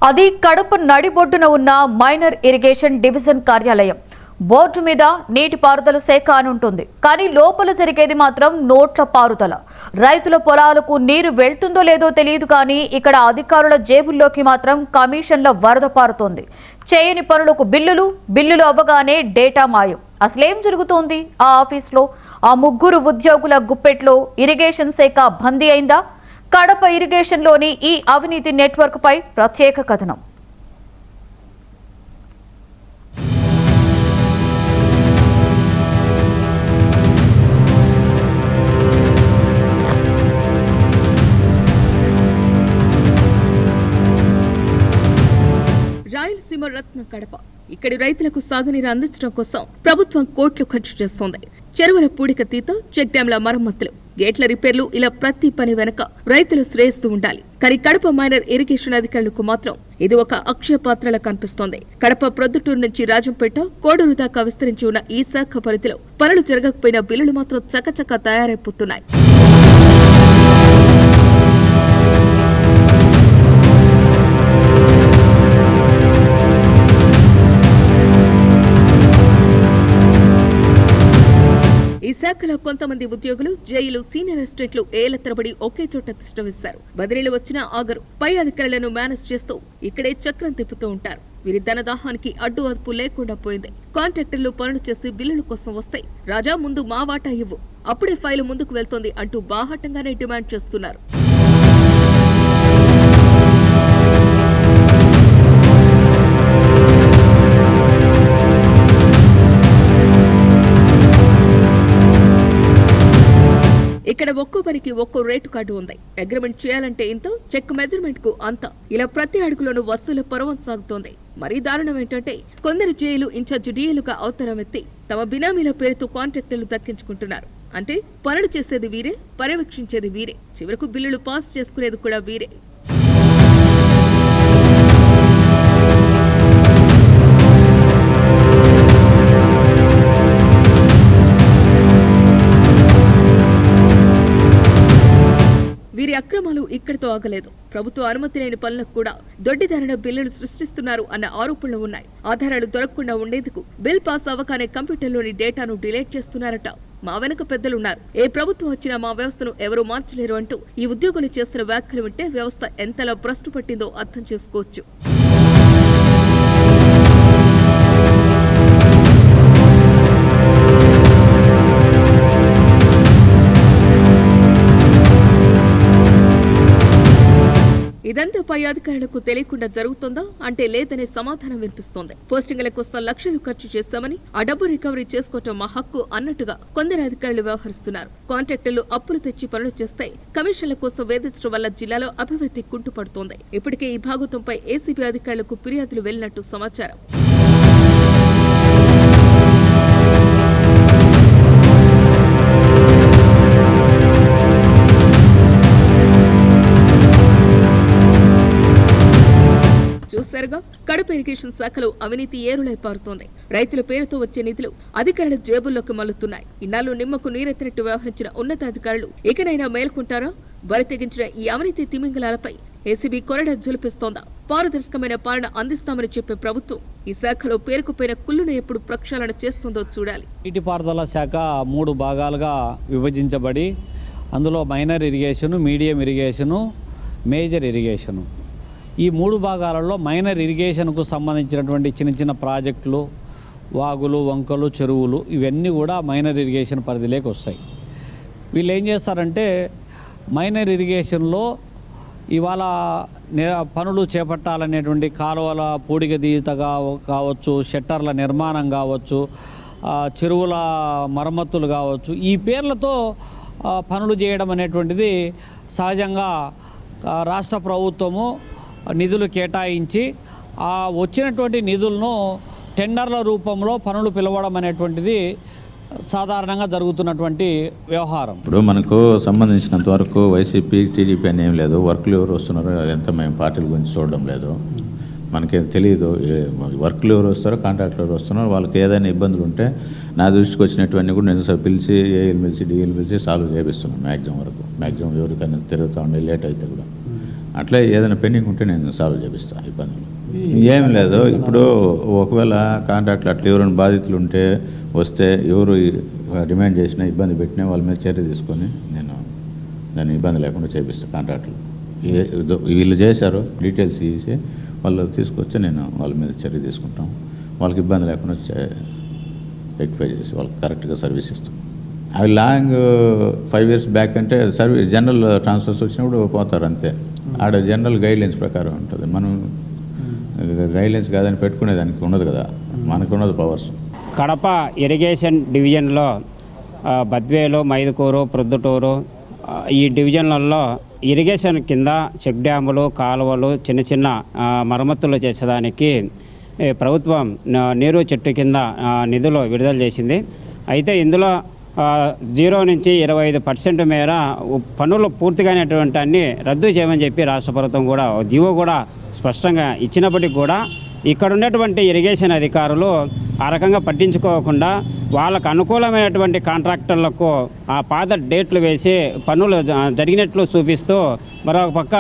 అది కడప నడిబొడ్డున ఉన్న మైనర్ ఇరిగేషన్ డివిజన్ కార్యాలయం. బోర్డు మీద నీటిపారుదల శాఖ అని ఉంటుంది, కానీ లోపల జరిగేది మాత్రం నోట్ల పారుదల. రైతుల పొలాలకు నీరు వెళ్తుందో లేదో తెలియదు, కానీ ఇక్కడ అధికారుల జేబుల్లోకి మాత్రం కమిషన్ల వరద పారుతోంది. చేయని పనులకు బిల్లులు అవ్వగానే డేటా మాయం. అసలేం జరుగుతోంది ఆ ఆఫీస్లో? ఆ ముగ్గురు ఉద్యోగుల గుప్పెట్లో ఇరిగేషన్ శాఖ బందీ అయిందా? కడప ఇరిగేషన్లోని ఈ అవినీతి నెట్వర్క్ పై ప్రత్యేక కథనం. రాయలసీమ రత్న కడప. ఇక్కడి రైతులకు సాగునీరు అందించడం కోసం ప్రభుత్వం కోట్లు ఖర్చు చేస్తోంది. చెరువుల పూడిక తీత, చెక్ డ్యాంల మరమ్మతులు, గేట్ల రిపేర్లు, ఇలా ప్రతి పని వెనక రైతులు శ్రేయస్సు ఉండాలి. కానీ కడప మైనర్ ఇరిగేషన్ అధికారులకు మాత్రం ఇది ఒక అక్షయ పాత్రలా కనిపిస్తోంది. కడప ప్రొద్దుటూరు నుంచి రాజంపేట, కోడూరు దాకా విస్తరించి ఉన్న ఈ శాఖ పరిధిలో పనులు జరగకపోయినా బిల్లులు మాత్రం చకచకా తయారైపోతున్నాయి. ఈ శాఖలో కొంతమంది ఉద్యోగులు, జైలు సీనియర్ అసిస్టెంట్లు ఏళ్ల తరబడి ఒకే చోట తిష్టవేశారు. బదిలీలు వచ్చినా ఆగరు. పై అధికారులను మేనేజ్ చేస్తూ ఇక్కడే చక్రం తిప్పుతూ ఉంటారు. వీరి ధనదాహానికి అడ్డు అదుపు లేకుండా పోయింది. కాంట్రాక్టర్లు పనులు చేసి బిల్లుల కోసం వస్తాయి. రాజా, ముందు మా వాటా ఇవ్వు, అప్పుడే ఫైలు ముందుకు వెళ్తోంది అంటూ బాహాటంగానే డిమాండ్ చేస్తున్నారు. ఇక్కడ ఒక్కో పనికి ఒక్కో రేటు కార్డు ఉంది. అగ్రిమెంట్ చేయాలంటే ఇంత, చెక్ మెజర్మెంట్ కు అంత, ఇలా ప్రతి అడుగులోనూ వసూలు పర్వం సాగుతోంది. మరీ దారుణం ఏంటంటే కొందరు జేఏలు ఇన్ఛార్జ్ డీఏలుగా అవతరం ఎత్తి తమ బినామీల పేరుతో కాంట్రాక్టర్లు దక్కించుకుంటున్నారు. అంటే పనులు చేసేది వీరే, పర్యవేక్షించేది వీరే, చివరకు బిల్లులు పాస్ చేసుకునేది కూడా వీరే. వీరి అక్రమాలు ఇక్కడితో ఆగలేదు. ప్రభుత్వ అనుమతి లేని పనులకు కూడా దొడ్డిదారిన బిల్లులు సృష్టిస్తున్నారు అన్న ఆరోపణలు ఉన్నాయి. ఆధారాలు దొరకకుండా ఉండేందుకు బిల్ పాస్ అవ్వగానే కంప్యూటర్లోని డేటాను డిలీట్ చేస్తున్నారట. మా వెనక పెద్దలున్నారు. ఏ ప్రభుత్వం వచ్చినా మా వ్యవస్థను ఎవరూ మార్చలేరు అంటూ ఈ ఉద్యోగులు చేస్తున్న వ్యాఖ్యలు వింటే వ్యవస్థ ఎంతలా భ్రష్టు పట్టిందో అర్థం చేసుకోవచ్చు. ఇదంతా పై అధికారులకు తెలియకుండా జరుగుతుందా అంటే లేదనే సమాధానం వినిపిస్తోంది. పోస్టింగ్ల కోసం లక్షలు ఖర్చు చేశామని ఆ డబ్బు రికవరీ చేసుకోవటం మా హక్కు అన్నట్టుగా కొందరు అధికారులు వ్యవహరిస్తున్నారు. కాంట్రాక్టర్లు అప్పులు తెచ్చి పనులు చేస్తే కమిషన్ల కోసం వేధించడం వల్ల జిల్లాలో అభివృద్ధి కుంటుపడుతోంది. ఇప్పటికే ఈ భాగోతంపై ఏసీబీ అధికారులకు ఫిర్యాదులు వెళ్లినట్టు సమాచారం. కడప ఇరిగేషన్ శాఖలో అవినీతి ఏరులై పారుతోంది. రైతుల పేరుతో వచ్చే నిధులు అధికారుల జేబుల్లోకి మల్లుతున్నాయి. ఇన్నాళ్లు నిమ్మకు నీరెత్తినట్టు వ్యవహరించిన ఉన్నతాధికారులు ఇకనైనా మేల్కొంటారా? బరి తెగించిన ఈ అవినీతి తిమింగలాలపై ఏసీబీ కొరడ జులిపిస్తోందా? పారదర్శకమైన పాలన అందిస్తామని చెప్పే ప్రభుత్వం ఈ శాఖలో పేరుకుపోయిన కుళ్ళును ఎప్పుడు ప్రక్షాళన చేస్తుందో చూడాలి. నీటిపారుదల శాఖ 3 భాగాలుగా విభజించబడి అందులో minor irrigation, medium irrigation, major irrigation, ఈ 3 భాగాలలో మైనర్ ఇరిగేషన్కు సంబంధించినటువంటి చిన్న చిన్న ప్రాజెక్టులు, వాగులు, వంకలు, చెరువులు, ఇవన్నీ కూడా మైనర్ ఇరిగేషన్ పరిధిలోకి వస్తాయి. వీళ్ళు ఏం చేస్తారంటే మైనర్ ఇరిగేషన్లో ఇవాళ పనులు చేపట్టాలనేటువంటి కాలువల పూడిక తీత కావచ్చు, షట్టర్ల నిర్మాణం కావచ్చు, చెరువుల మరమ్మతులు కావచ్చు, ఈ పేర్లతో పనులు చేయడం అనేటువంటిది సహజంగా రాష్ట్ర ప్రభుత్వము నిధులు కేటాయించి ఆ వచ్చినటువంటి నిధులను టెండర్ల రూపంలో పనులు పిలవడం అనేటువంటిది సాధారణంగా జరుగుతున్నటువంటి వ్యవహారం. ఇప్పుడు మనకు సంబంధించినంత వరకు వైసీపీ, టీడీపీ అని ఏం లేదు. వర్క్లు ఎవరు వస్తున్నారో ఎంత మేము పార్టీల గురించి చూడడం లేదు. మనకేం తెలియదు. వర్క్లు ఎవరు వస్తారో, కాంట్రాక్ట్లు ఎవరు వస్తున్నారో, వాళ్ళకి ఏదైనా ఇబ్బందులు ఉంటే నా దృష్టికి వచ్చినటువన్నీ కూడా నేను పిలిచి, ఏఎల్ పిలిచి, డిఎల్ పిలిచి సాల్వ్ చేపిస్తున్నాను. మ్యాక్సిమం వరకు ఎవరికైనా తిరుగుతూ ఉండే లేట్ అయితే కూడా అట్లే ఏదైనా పెండింగ్ ఉంటే నేను సాల్వ్ చేపిస్తాను ఇబ్బందులు. ఏం లేదు, ఇప్పుడు ఒకవేళ కాంట్రాక్ట్లు అట్లా ఎవరైనా బాధితులు ఉంటే వస్తే ఎవరు డిమాండ్ చేసినా ఇబ్బంది పెట్టినా వాళ్ళ మీద చర్య తీసుకొని నేను దాన్ని ఇబ్బంది లేకుండా చేపిస్తాను. కాంట్రాక్టులు వీళ్ళు చేశారు డీటెయిల్స్ ఇచ్చి వాళ్ళు తీసుకొచ్చి నేను వాళ్ళ మీద చర్య తీసుకుంటాం. వాళ్ళకి ఇబ్బంది లేకుండా రెక్టిఫై చేసి వాళ్ళకి కరెక్ట్గా సర్వీస్ ఇస్తాం. అవి లాంగ్ 5 years బ్యాక్ అంటే సర్వీస్ జనరల్ ట్రాన్స్ఫర్స్ వచ్చినప్పుడు పోతారు అంతే. ఆడ జనరల్ గైడ్లైన్స్ ప్రకారం ఉంటుంది. మనం గైడ్లైన్స్ కాదని పెట్టుకునేదానికి ఉండదు కదా, మనకున్నది పవర్స్. కడప ఇరిగేషన్ డివిజన్లో బద్వేలు, మైదుకూరు, ప్రొద్దుటూరు ఈ డివిజన్లలో ఇరిగేషన్ కింద చెక్ డ్యాములు, కాలువలు, చిన్న చిన్న మరమ్మతులు చేసేదానికి ప్రభుత్వం నీరు చెట్టు కింద నిధులు విడుదల చేసింది. అయితే ఇందులో 0 నుంచి 25% మేర పనులు పూర్తిగానేటువంటి అన్ని రద్దు చేయమని చెప్పి రాష్ట్ర ప్రభుత్వం కూడా జీవో కూడా స్పష్టంగా ఇచ్చినప్పటికీ కూడా ఇక్కడ ఉన్నటువంటి ఇరిగేషన్ అధికారులు ఆ రకంగా పట్టించుకోకుండా వాళ్ళకు అనుకూలమైనటువంటి కాంట్రాక్టర్లకు ఆ పాత డేట్లు వేసి పనులు జరిగినట్లు చూపిస్తూ మరొక పక్క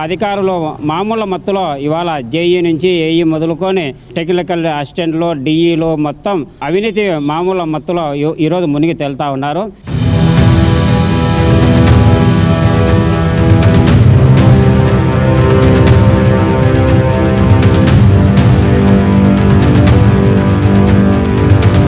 అధికారులు మామూలు మత్తులో ఇవాళ జేఈ నుంచి ఏఈ మొదలుకొని టెక్నికల్ అసిస్టెంట్లు, డిఈలు మొత్తం అవినీతి మామూలు మత్తులో ఈరోజు మునిగి తేలుతూ ఉన్నారు.